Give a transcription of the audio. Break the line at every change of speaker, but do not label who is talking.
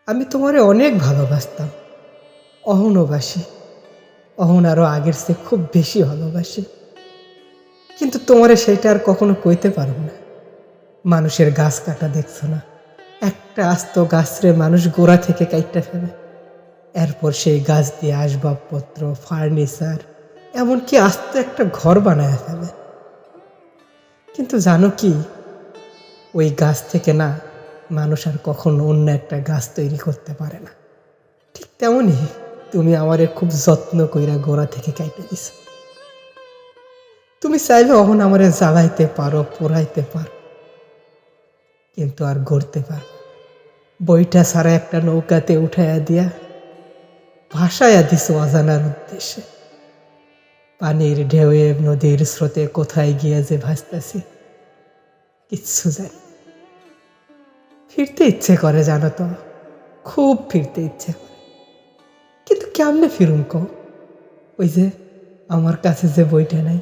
আমি তোমারে অনেক ভালোবাসতাম, অহনও বাসি, অহন আরও আগের চেয়ে খুব বেশি ভালোবাসি। কিন্তু তোমারে সেইটা আর কখনো কইতে পারব না। মানুষের গাছ কাটা দেখছো না, একটা আস্ত গাছরে মানুষ গোড়া থেকে কাইটটা ফেলে, এরপর সেই গাছ দিয়ে আসবাবপত্র, ফার্নিচার, এমনকি আস্ত একটা ঘর বানায় ফেলে। কিন্তু জানো কি, ওই গাছ থেকে না মানুষ আর কখনো অন্য একটা গাছ তৈরি করতে পারে না। ঠিক তেমনই তুমি আমারে খুব যত্ন কইরা গোড়া থেকে কাইটে দিছ। তুমি চাইলে অহন আমারে জ্বালাইতে পারো, পোড়াইতে পারো, কিন্তু আর গড়তে পারো বইটা ছাড়া একটা নৌকাতে উঠাইয়া দিয়া ভাসাইয়া দিছ অজানার উদ্দেশ্যে। পানির ঢেউয়ে নদীর স্রোতে কোথায় গিয়ে যে ভাসতেছি কিচ্ছু জানি। ফিরতে ইচ্ছে করে জানো তো, খুব ফিরতে ইচ্ছে করে, কিন্তু কেমনে ফিরুম কও? ওই যে আমার কাছে যে বইটা নাই,